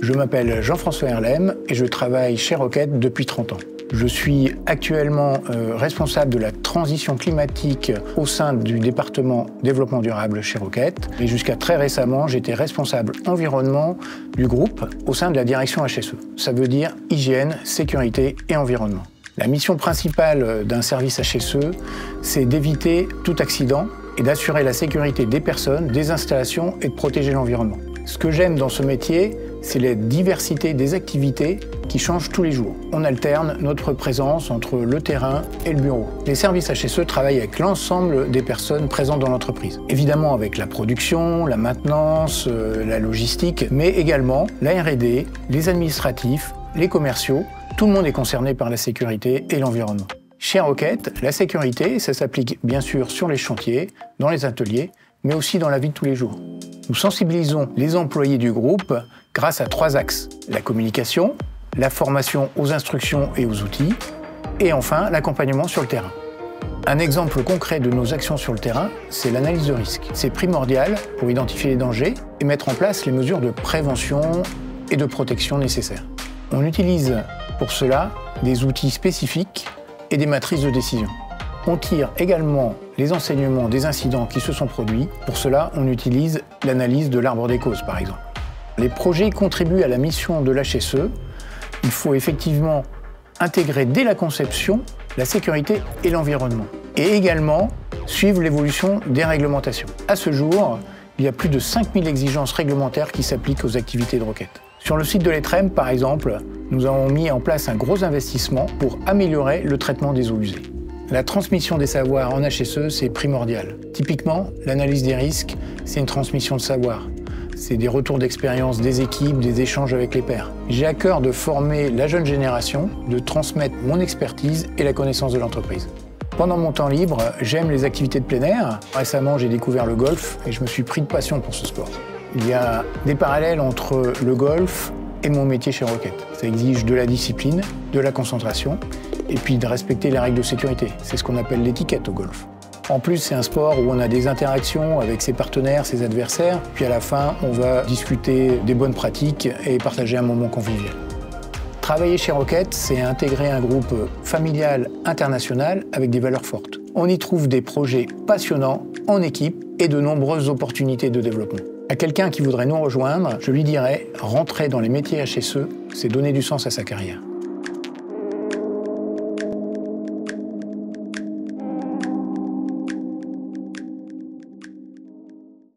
Je m'appelle Jean-François Herlem et je travaille chez Roquette depuis 30 ans. Je suis actuellement responsable de la transition climatique au sein du département développement durable chez Roquette. Et jusqu'à très récemment, j'étais responsable environnement du groupe au sein de la direction HSE. Ça veut dire hygiène, sécurité et environnement. La mission principale d'un service HSE, c'est d'éviter tout accident et d'assurer la sécurité des personnes, des installations et de protéger l'environnement. Ce que j'aime dans ce métier, c'est la diversité des activités qui changent tous les jours. On alterne notre présence entre le terrain et le bureau. Les services HSE travaillent avec l'ensemble des personnes présentes dans l'entreprise. Évidemment avec la production, la maintenance, la logistique, mais également la R&D, les administratifs, les commerciaux. Tout le monde est concerné par la sécurité et l'environnement. Chez Roquette, la sécurité, ça s'applique bien sûr sur les chantiers, dans les ateliers, mais aussi dans la vie de tous les jours. Nous sensibilisons les employés du groupe grâce à 3 axes. La communication, la formation aux instructions et aux outils, et enfin l'accompagnement sur le terrain. Un exemple concret de nos actions sur le terrain, c'est l'analyse de risque. C'est primordial pour identifier les dangers et mettre en place les mesures de prévention et de protection nécessaires. On utilise pour cela des outils spécifiques et des matrices de décision. On tire également les enseignements des incidents qui se sont produits. Pour cela, on utilise l'analyse de l'arbre des causes, par exemple. Les projets contribuent à la mission de l'HSE. Il faut effectivement intégrer dès la conception la sécurité et l'environnement. Et également suivre l'évolution des réglementations. À ce jour, il y a plus de 5000 exigences réglementaires qui s'appliquent aux activités de Roquette. Sur le site de l'ETREM, par exemple, nous avons mis en place un gros investissement pour améliorer le traitement des eaux usées. La transmission des savoirs en HSE, c'est primordial. Typiquement, l'analyse des risques, c'est une transmission de savoir. C'est des retours d'expérience des équipes, des échanges avec les pairs. J'ai à cœur de former la jeune génération, de transmettre mon expertise et la connaissance de l'entreprise. Pendant mon temps libre, j'aime les activités de plein air. Récemment, j'ai découvert le golf et je me suis pris de passion pour ce sport. Il y a des parallèles entre le golf et mon métier chez Roquette. Ça exige de la discipline, de la concentration et puis de respecter les règles de sécurité. C'est ce qu'on appelle l'étiquette au golf. En plus, c'est un sport où on a des interactions avec ses partenaires, ses adversaires. Puis à la fin, on va discuter des bonnes pratiques et partager un moment convivial. Travailler chez Roquette, c'est intégrer un groupe familial international avec des valeurs fortes. On y trouve des projets passionnants, en équipe et de nombreuses opportunités de développement. À quelqu'un qui voudrait nous rejoindre, je lui dirais, rentrer dans les métiers HSE, c'est donner du sens à sa carrière.